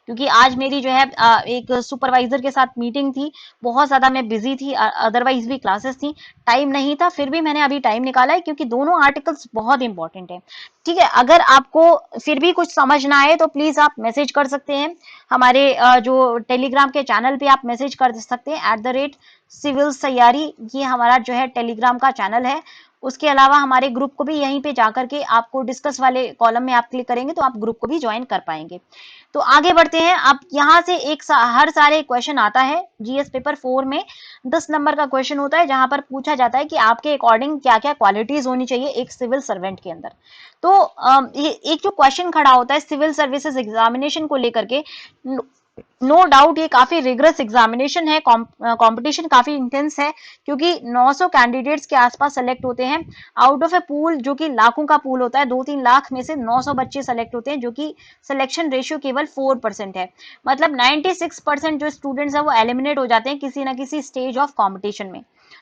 क्योंकि आज मेरी जो है एक सुपरवाइजर के साथ मीटिंग थी, बहुत ज्यादा मैं बिजी थी, अदरवाइज भी क्लासेस थी, टाइम नहीं था, फिर भी मैंने अभी टाइम निकाला है क्योंकि दोनों आर्टिकल्स बहुत इंपॉर्टेंट है। ठीक है, अगर आपको फिर भी कुछ समझ ना आए तो प्लीज आप मैसेज कर सकते हैं, हमारे जो टेलीग्राम के चैनल पे आप मैसेज कर सकते हैं @सिविल तैयारी, ये हमारा जो है टेलीग्राम का चैनल है। उसके अलावा हमारे ग्रुप को भी यहीं पे जाकर के आपको डिस्कस वाले कॉलम में आप क्लिक करेंगे तो आप ग्रुप को भी ज्वाइन कर पाएंगे। तो आगे बढ़ते हैं। अब यहाँ से हर साल क्वेश्चन आता है जीएस पेपर 4 में, 10 नंबर का क्वेश्चन होता है जहां पर पूछा जाता है कि आपके अकॉर्डिंग क्या क्या क्वालिटीज होनी चाहिए एक सिविल सर्वेंट के अंदर। तो ये एक जो क्वेश्चन खड़ा होता है सिविल सर्विसेज एग्जामिनेशन को लेकर के, नो डाउट ये काफी रिगरस एग्जामिनेशन है, कंपटीशन काफी इंटेंस है, क्योंकि 900 कैंडिडेट्स के आसपास सेलेक्ट होते हैं आउट ऑफ ए पूल जो कि लाखों का पूल होता है, 2-3 लाख में से 900 बच्चे सेलेक्ट होते हैं, जो कि सिलेक्शन रेशियो केवल 4% है। मतलब 96% जो स्टूडेंट्स है वो एलिमिनेट हो जाते हैं किसी ना किसी स्टेज ऑफ कॉम्पिटिशन में।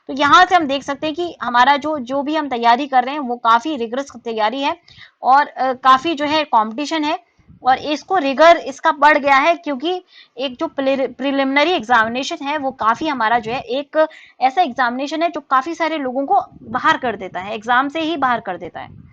तो यहाँ से हम देख सकते हैं कि हमारा जो भी हम तैयारी कर रहे हैं वो काफी रिगरस तैयारी है, और काफी जो है कॉम्पिटिशन है, और इसको रिगर इसका बढ़ गया है क्योंकि एक जो प्रिलिमिनरी एग्जामिनेशन है वो काफी हमारा जो है एक ऐसा एग्जामिनेशन है जो काफी सारे लोगों को बाहर कर देता है, एग्जाम से ही बाहर कर देता है।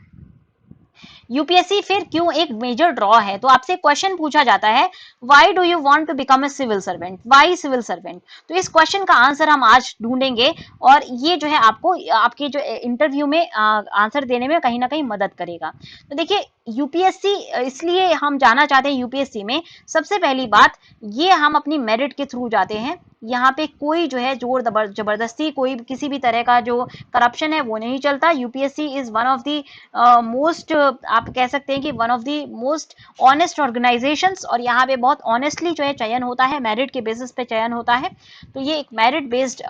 यूपीएससी फिर क्यों एक मेजर ड्रॉ है? तो आपसे क्वेश्चन पूछा जाता है, why do you want to become a civil servant, why civil servant? तो इस क्वेश्चन का आंसर हम आज ढूंढेंगे और ये जो है आपको आपके जो इंटरव्यू में आंसर देने में कहीं ना कहीं मदद करेगा। तो देखिए यूपीएससी इसलिए हम जाना चाहते हैं यूपीएससी में, सबसे पहली बात ये हम अपनी मेरिट के थ्रू जाते हैं, यहाँ पे कोई जो है जोर जबरदस्ती कोई किसी भी तरह का जो करप्शन है वो नहीं चलता। UPSC is one of the most, आप कह सकते हैं कि one of the most honest organisations, और यहाँ पे बहुत ऑनेस्टली जो है चयन होता है, मेरिट के बेसिस पे चयन होता है। तो ये एक मेरिट बेस्ड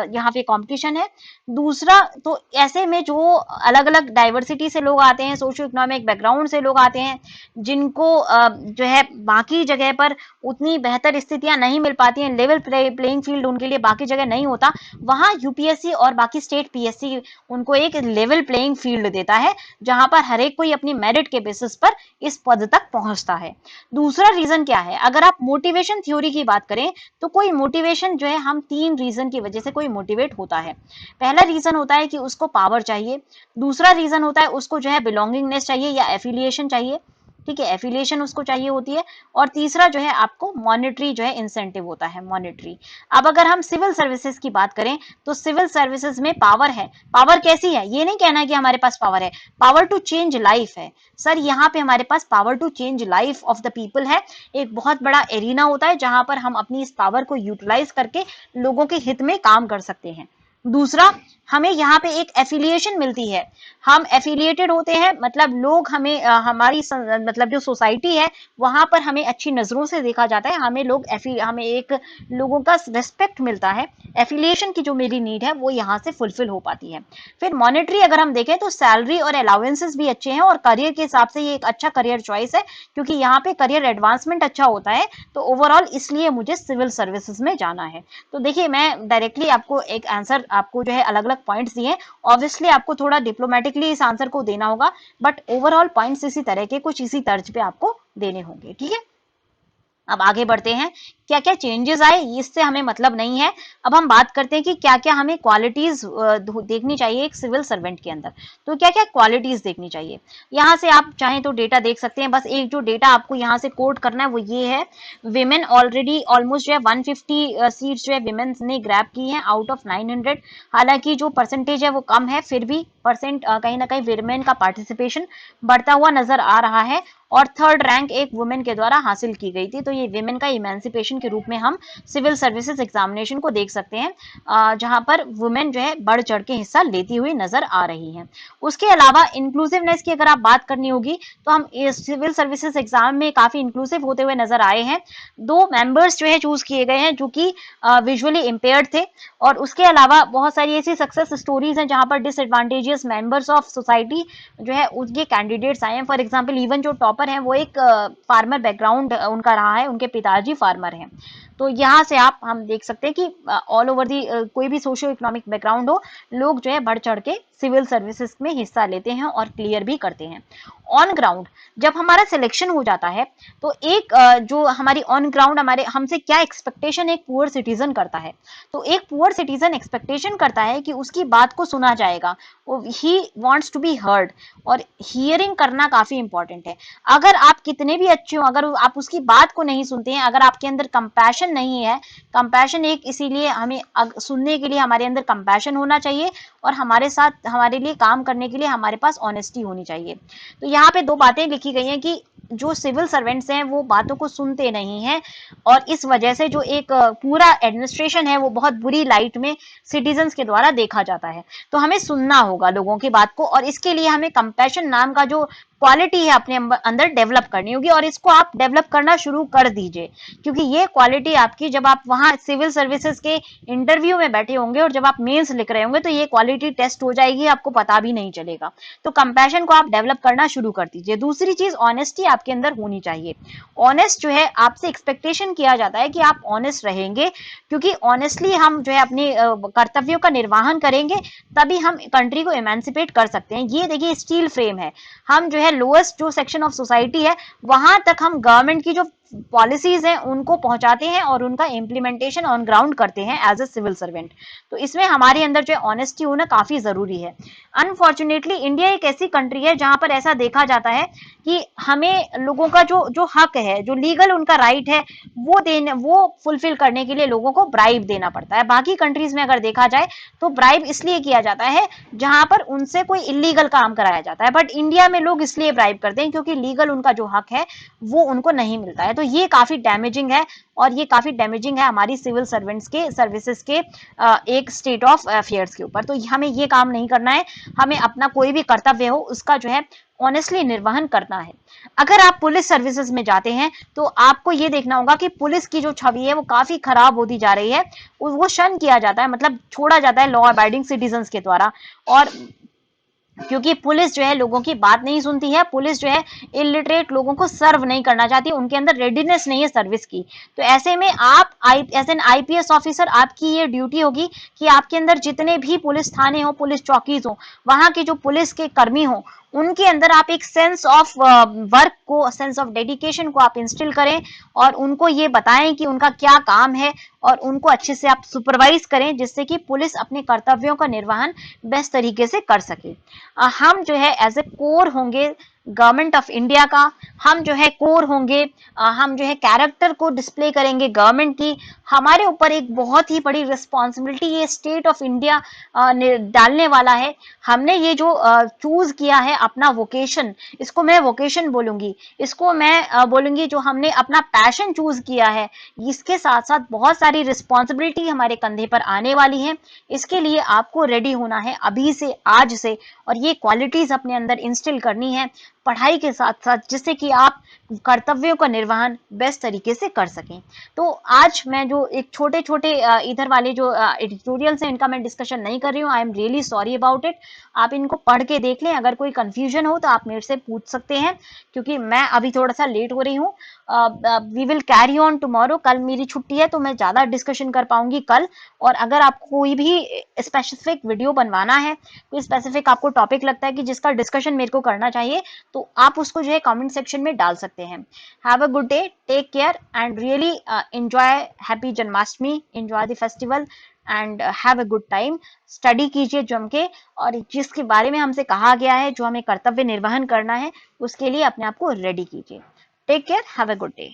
यहाँ पे कंपटीशन है। दूसरा, तो ऐसे में जो अलग अलग डाइवर्सिटी से लोग आते हैं, सोशो इकोनॉमिक बैकग्राउंड से लोग आते हैं, जिनको जो है बाकी जगह पर उतनी बेहतर स्थितियां नहीं मिल पाती हैं, लेवल प्लेइंग फील्ड उनके लिए बाकी जगह नहीं होता, वहां यूपीएससी और बाकी स्टेट पीएससी उनको एक लेवल प्लेइंग फील्ड देता है, जहां पर हर एक कोई अपनी मेरिट के बेसिस पर इस पद तक पहुंचता है। दूसरा रीजन क्या है, अगर आप मोटिवेशन थ्योरी की बात करें तो कोई मोटिवेशन जो है, हम 3 रीजन की वजह से कोई मोटिवेट होता है। पहला रीजन होता है कि उसको पावर चाहिए, दूसरा रीजन होता है उसको जो है बिलोंगिंगनेस चाहिए या एफिलिएशन चाहिए, ठीक है, एफिलिएशन उसको चाहिए होती है, और तीसरा जो है आपको मॉनेटरी जो है इंसेंटिव होता है, मॉनेटरी। अब अगर हम सिविल सर्विसेज की बात करें तो सिविल सर्विसेज में पावर है। पावर कैसी है, ये नहीं कहना है कि हमारे पास पावर है, पावर टू चेंज लाइफ है सर, यहाँ पे हमारे पास power to change life of the people है। एक बहुत बड़ा एरिना होता है जहां पर हम अपनी इस पावर को यूटिलाइज करके लोगों के हित में काम कर सकते हैं। दूसरा, हमें यहाँ पे एक एफिलिएशन मिलती है, हम एफिलिएटेड होते हैं, मतलब लोग हमें हमारी मतलब जो सोसाइटी है वहां पर हमें अच्छी नजरों से देखा जाता है, हमें हमें एक लोगों का रेस्पेक्ट मिलता है। एफिलिएशन की जो मेरी नीड है वो यहाँ से फुलफिल हो पाती है। फिर मॉनेटरी अगर हम देखें तो सैलरी और अलाउंसेस भी अच्छे हैं, और करियर के हिसाब से ये एक अच्छा करियर चॉइस है, क्योंकि यहाँ पे करियर एडवांसमेंट अच्छा होता है। तो ओवरऑल इसलिए मुझे सिविल सर्विसेज में जाना है। तो देखिए मैं डायरेक्टली आपको एक आंसर, आपको जो है अलग अलग पॉइंट्स दिए, ऑब्वियसली आपको थोड़ा डिप्लोमेटिकली इस आंसर को देना होगा, बट ओवरऑल पॉइंट्स इसी तरह के कुछ इसी तर्ज पे आपको देने होंगे, ठीक है। अब आगे बढ़ते हैं, क्या क्या चेंजेस आए इससे हमें मतलब नहीं है। अब हम बात करते हैं कि क्या क्या हमें क्वालिटीज देखनी चाहिए एक सिविल सर्वेंट के अंदर। तो क्या क्या क्वालिटीज देखनी चाहिए, यहाँ से आप चाहें तो डेटा देख सकते हैं। बस एक जो डेटा आपको यहाँ से कोट करना है वो ये है, विमेन ऑलरेडी ऑलमोस्ट जो है 150 सीट्स जो है विमेन ने ग्रैब की हैं आउट ऑफ 900। हालांकि जो परसेंटेज है वो कम है, फिर भी कहीं ना कहीं विमेन का पार्टिसिपेशन बढ़ता हुआ नजर आ रहा है, और 3rd रैंक एक वुमेन के द्वारा हासिल की गई थी। तो ये विमेन का इमेंसिपेशन के रूप में हम सिविल सर्विसेज एग्जामिनेशन को देख सकते हैं, जहां पर वुमेन जो है बढ़ चढ़ के हिस्सा लेती हुई नजर आ रही हैं। उसके अलावा इंक्लूसिवनेस की अगर आप बात करनी होगी तो हम सिविल सर्विसेज एग्जाम में काफी इंक्लूसिव होते हुए नजर आए हैं। 2 मेंबर्स जो है चूज किए गए हैं जो कि विजुअली इम्पेयर्ड थे, और उसके अलावा बहुत सारी ऐसी सक्सेस स्टोरीज हैं जहां पर डिसएडवांटेजियस मेंबर्स ऑफ सोसाइटी जो है उनके कैंडिडेट्स आए हैं। फॉर एग्जाम्पल इवन जो टॉपर है वो एक फार्मर बैकग्राउंड उनका रहा है, उनके पिताजी फार्मर हैं। तो यहाँ से हम देख सकते हैं कि ऑल ओवर दी कोई भी सोशियो इकोनॉमिक बैकग्राउंड हो, लोग जो है बढ़ चढ़ के सिविल सर्विसेज में हिस्सा लेते हैं और क्लियर भी करते हैं। ऑन ग्राउंड जब हमारा सिलेक्शन हो जाता है तो एक जो हमारी ऑन ग्राउंड हमारे हमसे क्या एक्सपेक्टेशन एक पुअर सिटीजन करता है, तो एक पुअर सिटीजन एक्सपेक्टेशन करता है कि उसकी बात को सुना जाएगा, he wants to be heard, और हियरिंग करना काफी इंपॉर्टेंट है। अगर आप कितने भी अच्छे हो, अगर आप उसकी बात को नहीं सुनते हैं, अगर आपके अंदर कंपैशन नहीं है, कंपैशन एक इसीलिए हमें सुनने के लिए हमारे अंदर कंपैशन होना चाहिए, और हमारे साथ हमारे लिए काम करने के लिए हमारे पास ऑनेस्टी होनी चाहिए। तो यहाँ पे 2 बातें लिखी गई हैं कि जो सिविल सर्वेंट्स हैं वो बातों को सुनते नहीं हैं, और इस वजह से जो एक पूरा एडमिनिस्ट्रेशन है वो बहुत बुरी लाइट में सिटीजन्स के द्वारा देखा जाता है। तो हमें सुनना होगा लोगों की बात को, और इसके लिए हमें कंपैशन नाम का जो क्वालिटी है अपने अंदर डेवलप करनी होगी, और इसको आप डेवलप करना शुरू कर दीजिए, क्योंकि ये क्वालिटी आपकी जब आप वहां सिविल सर्विसेज के इंटरव्यू में बैठे होंगे और जब आप मेंस लिख रहे होंगे तो ये क्वालिटी टेस्ट हो जाएगी, आपको पता भी नहीं चलेगा। तो कंपैशन को आप डेवलप करना शुरू कर दीजिए। दूसरी चीज, ऑनेस्टी आपके अंदर होनी चाहिए। ऑनेस्ट जो है आपसे एक्सपेक्टेशन किया जाता है कि आप ऑनेस्ट रहेंगे, क्योंकि ऑनेस्टली हम जो है अपने कर्तव्यों का निर्वहन करेंगे, तभी हम कंट्री को इमेंसिपेट कर सकते हैं। ये देखिए स्टील फ्रेम है, हम जो है लोएस्ट जो सेक्शन ऑफ सोसाइटी है वहां तक हम गवर्नमेंट की जो पॉलिसीज हैं उनको पहुंचाते हैं और उनका इम्प्लीमेंटेशन ऑन ग्राउंड करते हैं एज अ सिविल सर्वेंट। तो इसमें हमारे अंदर जो ऑनेस्टी होना काफी जरूरी है। अनफॉर्चुनेटली इंडिया एक ऐसी कंट्री है जहां पर ऐसा देखा जाता है कि हमें लोगों का जो जो हक है, जो लीगल उनका राइट है, वो फुलफिल करने के लिए लोगों को ब्राइब देना पड़ता है। बाकी कंट्रीज में अगर देखा जाए तो ब्राइब इसलिए किया जाता है जहां पर उनसे कोई इलीगल काम कराया जाता है, बट इंडिया में लोग इसलिए ब्राइब करते हैं क्योंकि लीगल उनका जो हक है वो उनको नहीं मिलता है। तो ये काफी डैमेजिंग है, और ये काफी डैमेजिंग है हमारी सिविल सर्वेंट्स के सर्विसेज के एक स्टेट ऑफ अफेयर्स के ऊपर। तो हमें ये काम नहीं करना है, हमें अपना कोई भी कर्तव्य हो उसका जो है ऑनेस्टली निर्वहन करना है। अगर आप पुलिस सर्विसेज में जाते हैं तो आपको ये देखना होगा कि पुलिस की जो छवि है वो काफी खराब होती जा रही है, वो शन किया जाता है, मतलब छोड़ा जाता है लॉ अबाइडिंग सिटीजन्स के द्वारा। और क्योंकि पुलिस जो है लोगों की बात नहीं सुनती है, पुलिस जो है इलिटरेट लोगों को सर्व नहीं करना चाहती, उनके अंदर रेडीनेस नहीं है सर्विस की। तो ऐसे में आप एज एन आईपीएस ऑफिसर आपकी ये ड्यूटी होगी कि आपके अंदर जितने भी पुलिस थाने हो, पुलिस चौकीज हो, वहां के जो पुलिस के कर्मी हो, उनके अंदर आप एक सेंस ऑफ वर्क को, सेंस ऑफ डेडिकेशन को आप इंस्टिल करें और उनको ये बताएं कि उनका क्या काम है, और उनको अच्छे से आप सुपरवाइज करें जिससे कि पुलिस अपने कर्तव्यों का निर्वहन बेस्ट तरीके से कर सके। हम जो है एज ए कोर होंगे गवर्नमेंट ऑफ इंडिया का, हम जो है कोर होंगे, हम जो है कैरेक्टर को डिस्प्ले करेंगे गवर्नमेंट की। हमारे ऊपर एक बहुत ही बड़ी रिस्पॉन्सिबिलिटी ये स्टेट ऑफ इंडिया डालने वाला है। हमने ये जो चूज किया है अपना वोकेशन, इसको मैं वोकेशन बोलूंगी, इसको मैं बोलूंगी जो हमने अपना पैशन चूज किया है, इसके साथ साथ बहुत सारी रिस्पॉन्सिबिलिटी हमारे कंधे पर आने वाली है। इसके लिए आपको रेडी होना है अभी से, आज से, और ये क्वालिटीज अपने अंदर इंस्टिल करनी है पढ़ाई के साथ साथ, जिससे कि आप कर्तव्यों का निर्वहन बेस्ट तरीके से कर सकें। तो आज मैं जो एक छोटे छोटे इधर वाले जो एडिटोरियल्स हैं इनका मैं डिस्कशन नहीं कर रही हूँ, I am really sorry about it. आप इनको पढ़ के देख लें, अगर कोई कंफ्यूजन हो तो आप मेरे से पूछ सकते हैं, क्योंकि मैं अभी थोड़ा सा लेट हो रही हूँ। We will carry on tomorrow, कल मेरी छुट्टी है तो मैं ज्यादा डिस्कशन कर पाऊंगी कल। और अगर आपको कोई भी स्पेसिफिक वीडियो बनवाना है, कोई स्पेसिफिक आपको टॉपिक लगता है कि जिसका डिस्कशन मेरे को करना चाहिए, तो आप उसको जो है कमेंट सेक्शन में डाल सकते हैं। Have a good day, take care and really enjoy happy Janmashtami, enjoy the festival and have a good time. Study कीजिए जम के, और जिसके बारे में हमसे कहा गया है, जो हमें कर्तव्य निर्वहन करना है, उसके लिए अपने आप को रेडी कीजिए। Take care, have a good day.